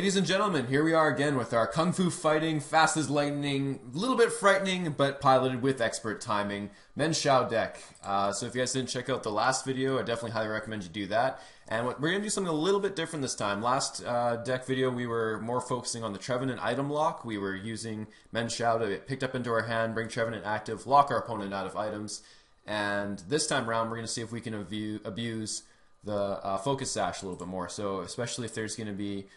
Ladies and gentlemen, here we are again with our Kung Fu fighting, fast as lightning, a little bit frightening, but piloted with expert timing, Mienshao deck. So if you guys didn't check out the last video, I definitely highly recommend you do that. And we're going to do something a little bit different this time. Last deck video, we were more focusing on the Trevenant item lock. We were using Mienshao to get picked up into our hand, bring Trevenant active, lock our opponent out of items. And this time around, we're going to see if we can abuse the focus sash a little bit more. So especially if there's going to be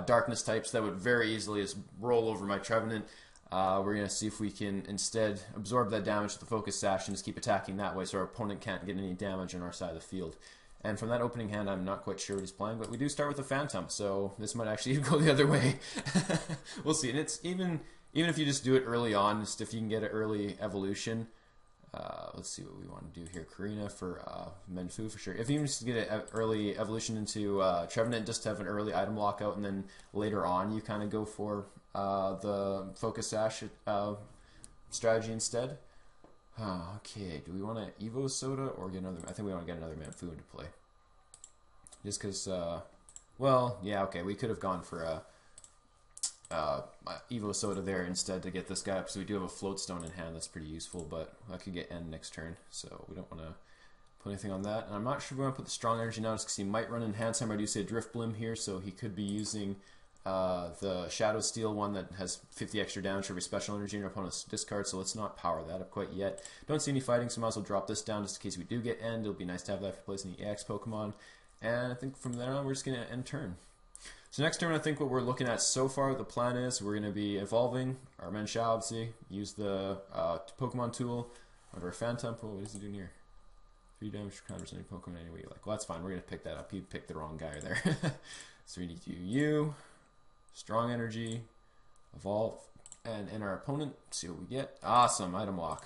darkness types that would very easily just roll over my Trevenant. We're going to see if we can instead absorb that damage with the focus sash and just keep attacking that way so our opponent can't get any damage on our side of the field. And from that opening hand, I'm not quite sure what he's playing, but we do start with a Phantom, so this might actually go the other way. We'll see. And it's even if you just do it early on, just if you can get an early evolution. Let's see what we want to do here. Karina for Menfu for sure. If you just get an early evolution into Trevenant, just to have an early item lockout, and then later on you kind of go for the Focus Sash strategy instead. Okay, do we want to Evo Soda or get another? I think we want to get another Menfu into play. Just because, well, yeah, okay, we could have gone for Evo Soda there instead to get this guy up, so we do have a float stone in hand that's pretty useful, but that could get end next turn, so we don't want to put anything on that. And I'm not sure if we want to put the strong energy now just because he might run Enhance Hammer. I do say Drift Blim here, so he could be using the Shadow Steel one that has 50 extra damage for every special energy in your opponent's discard, so let's not power that up quite yet. Don't see any fighting, so might as well drop this down just in case we do get end. It'll be nice to have that for placing the EX Pokemon, and I think from there on we're just going to end turn. So next turn, I think what we're looking at so far, the plan is we're going to be evolving our Mienshao, obviously, use the Pokemon tool of our Phantom. Oh, what is he doing here? 3 damage for counters any Pokemon any way you like. Well, that's fine. We're going to pick that up. You picked the wrong guy there. So we need to do you, strong energy, evolve, and in our opponent, see what we get. Awesome, item lock.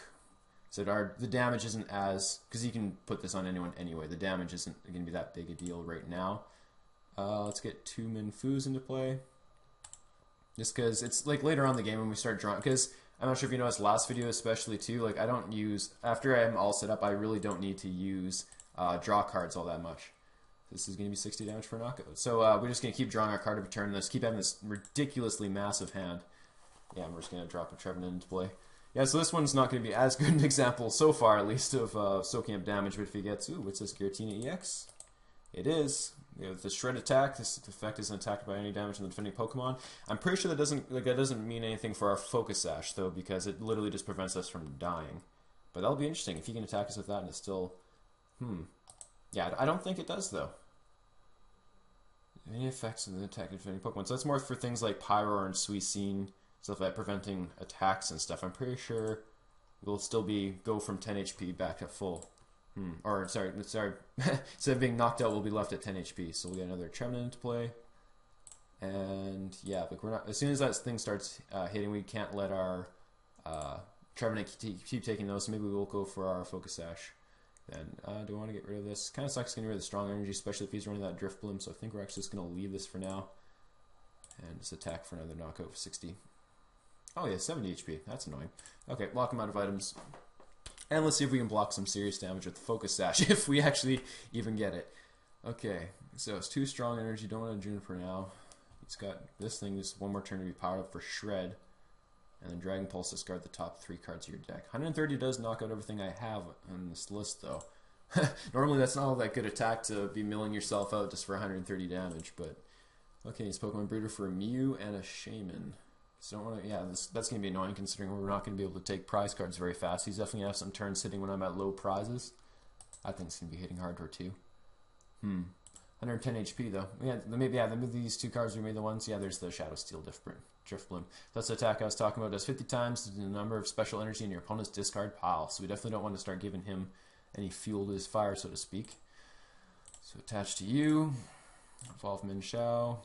So the damage isn't as, because you can put this on anyone anyway, the damage isn't going to be that big a deal right now. Let's get 2 Menfus into play. Just because it's like later on in the game when we start drawing, because I'm not sure if you noticed last video especially too, like I don't use, after I'm all set up, I really don't need to use draw cards all that much. This is going to be 60 damage for a knockout. So we're just going to keep drawing our card every turn and let's keep having this ridiculously massive hand. Yeah, and we're just going to drop a Trevenant into play. Yeah, so this one's not going to be as good an example so far, at least, of soaking up damage, but if he gets, ooh, what's this, Giratina EX? It is. With the shred attack, this effect isn't attacked by any damage on the defending Pokemon. I'm pretty sure that doesn't mean anything for our Focus Sash though, because it literally just prevents us from dying. But that'll be interesting if he can attack us with that and it's still, yeah, I don't think it does though. Any effects on the attack of defending Pokemon? So that's more for things like Pyro and Suicune, stuff like preventing attacks and stuff. I'm pretty sure we'll still go from 10 HP back to full. Or sorry, instead of being knocked out, we'll be left at 10 HP. So we'll get another Trevenant into play, and yeah, like we're not. As soon as that thing starts hitting, we can't let our Trevenant keep taking those. So maybe we'll go for our Focus Sash. Then do I want to get rid of this? Kind of sucks getting rid of the strong energy, especially if he's running that Drift Blim. So I think we're actually just going to leave this for now, and just attack for another knockout for 60. Oh yeah, 70 HP. That's annoying. Okay, lock him out of items. And let's see if we can block some serious damage with the Focus Sash, if we actually even get it. Okay, so it's 2 strong energy, don't want to Juniper now. He's got this thing, just one more turn to be powered up for Shred. And then Dragon Pulse, discard the top 3 cards of your deck. 130 does knock out everything I have on this list, though. Normally that's not all that good attack to be milling yourself out just for 130 damage, but... Okay, it's Pokemon Breeder for a Mew and a Shaman. So don't want to, yeah, that's going to be annoying considering we're not going to be able to take prize cards very fast. He's definitely going to have some turns hitting when I'm at low prizes. I think it's going to be hitting hardcore too. 110 HP though. Yeah, maybe these 2 cards we made the ones. Yeah, there's the Shadow Steel Drift Bloom. That's the attack I was talking about. Does 50 times the number of special energy in your opponent's discard pile. So we definitely don't want to start giving him any fuel to his fire, so to speak. So attach to you. Evolve Mienshao.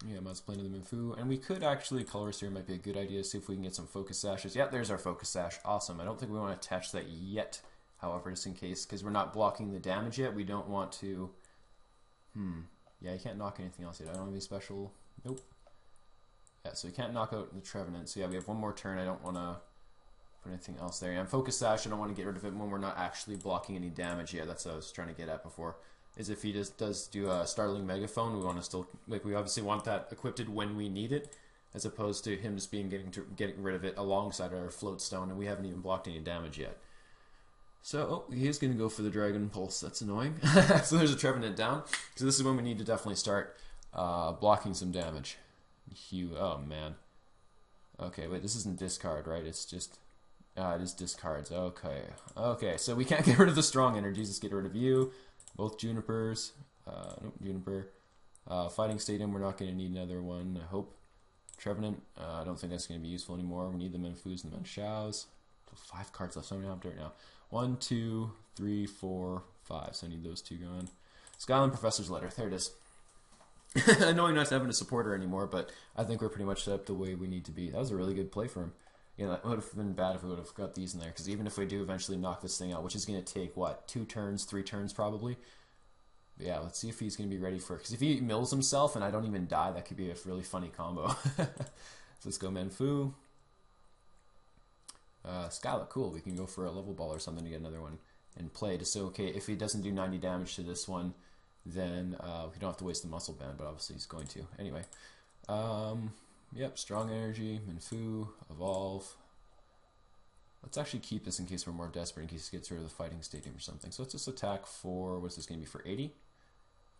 Yeah, Mud's playing to the Menfu. And we could actually, Colorist here might be a good idea to see if we can get some Focus Sashes. Yeah, there's our Focus Sash. Awesome. I don't think we want to attach that yet, however, just in case, because we're not blocking the damage yet. We don't want to... Yeah, you can't knock anything else yet. I don't have any special... Nope. Yeah, so you can't knock out the Trevenant. So yeah, we have one more turn. I don't want to put anything else there. And Focus Sash, I don't want to get rid of it when we're not actually blocking any damage yet. That's what I was trying to get at before. is if he just does do a startling megaphone, we want to still, like, we obviously want that equipped when we need it, as opposed to him just getting rid of it alongside our float stone, and we haven't even blocked any damage yet. So, oh, he is going to go for the Dragon Pulse. That's annoying. So there's a Trevenant down. So this is when we need to definitely start blocking some damage. Oh, man. Okay, wait, this isn't discard, right? It's just... it is discards. Okay. Okay, so we can't get rid of the strong energies. Let's get rid of you. Both Junipers. Nope, Juniper. Fighting Stadium, we're not going to need another one, I hope. Trevenant, I don't think that's going to be useful anymore. We need the Menfus and the Mienshaos. 5 cards left, so I'm going to have right now. 1, 2, 3, 4, 5. So I need those 2 gone. Skyline Professor's Letter. There it is. Annoying not having a supporter anymore, but I think we're pretty much set up the way we need to be. That was a really good play for him. Yeah, that would have been bad if we would have got these in there, because even if we do eventually knock this thing out, which is going to take, what, 2 turns, 3 turns probably? But yeah, let's see if he's going to be ready for it. Because if he mills himself and I don't even die, that could be a really funny combo. So let's go Menfu. Skyla, cool. We can go for a level ball or something to get another one in play. Just so, okay, if he doesn't do 90 damage to this one, then we don't have to waste the muscle band, but obviously he's going to. Anyway. Yep, strong energy, Menfu, evolve. Let's actually keep this in case we're more desperate, in case he gets rid of the fighting stadium or something. So let's just attack for, what's this going to be, for 80?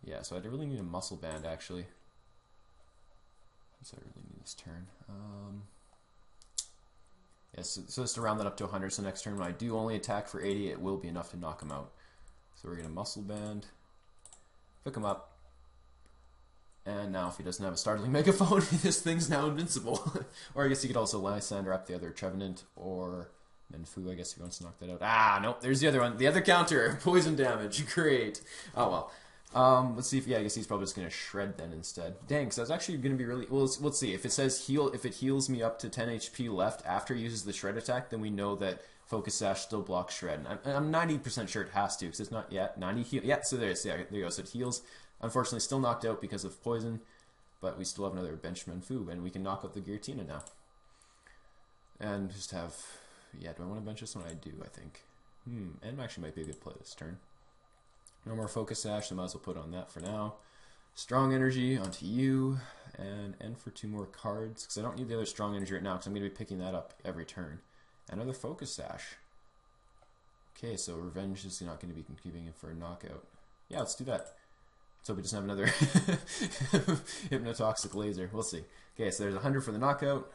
Yeah, so I really need a muscle band, actually. So I really need this turn. Yes, so just to round that up to 100, so next turn when I do only attack for 80, it will be enough to knock him out. So we're going to muscle band, pick him up. And now if he doesn't have a startling megaphone, this thing's now invincible. Or I guess he could also Lysander up the other Trevenant, or Menfu, I guess he wants to knock that out. Ah, nope, there's the other one. The other counter, poison damage, great. Oh well. Let's see if, yeah, I guess he's probably just going to shred then instead. Dang, so I was actually going to be really, well, let's see. If it says heal, if it heals me up to 10 HP left after he uses the shred attack, then we know that Focus Sash still blocks shred. And I'm 90% sure it has to, because it's not yet. 90 heal, yeah, so there you go, so it heals. Unfortunately, still knocked out because of poison, but we still have another bench Menfu, and we can knock out the Giratina now. And just have, yeah, do I want to bench this one? I do, I think. And actually might be a good play this turn. No more Focus Sash, so I might as well put on that for now. Strong Energy onto you, and end for 2 more cards, because I don't need the other Strong Energy right now, because I'm going to be picking that up every turn. Another Focus Sash. Okay, so Revenge is not going to be keeping it for a knockout. Yeah, let's do that. So we just have another hypnotoxic laser. We'll see. Okay, so there's 100 for the knockout.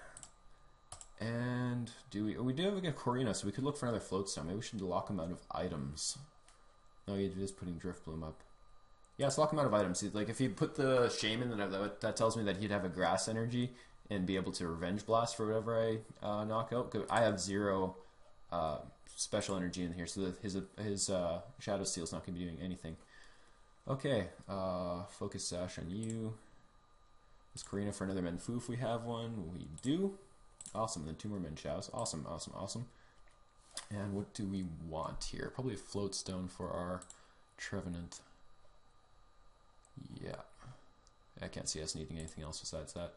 And we do have a Corina, so we could look for another float stone. Maybe we should lock him out of items. No, you're just putting Drift Bloom up. Yeah, let's lock him out of items. Like if he put the Shaman, then that tells me that he'd have a grass energy and be able to Revenge Blast for whatever I knock out. I have 0 special energy in here, so his Shadow Steel's not going to be doing anything. Okay, Focus Sash on you. Let's Corina for another Menfu if we have one. We do. Awesome, then 2 more Mienshaos. Awesome, awesome, awesome. And what do we want here? Probably a float stone for our Trevenant. Yeah. I can't see us needing anything else besides that.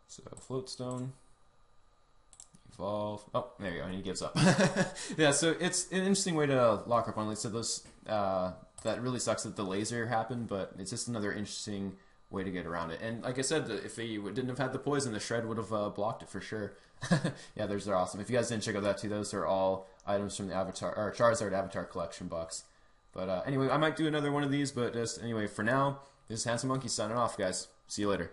So, float stone. Evolve. Oh, there you go, and he gives up. Yeah, so it's an interesting way to lock up on. Like I said, those... that really sucks that the laser happened, but it's just another interesting way to get around it. And like I said, if he didn't have had the poison, the shred would have blocked it for sure. Yeah, they're awesome. If you guys didn't check out that too, those are all items from the Avatar or Charizard Avatar collection box. But anyway, I might do another one of these, but just anyway, for now, this is Handsome Monkey signing off, guys. See you later.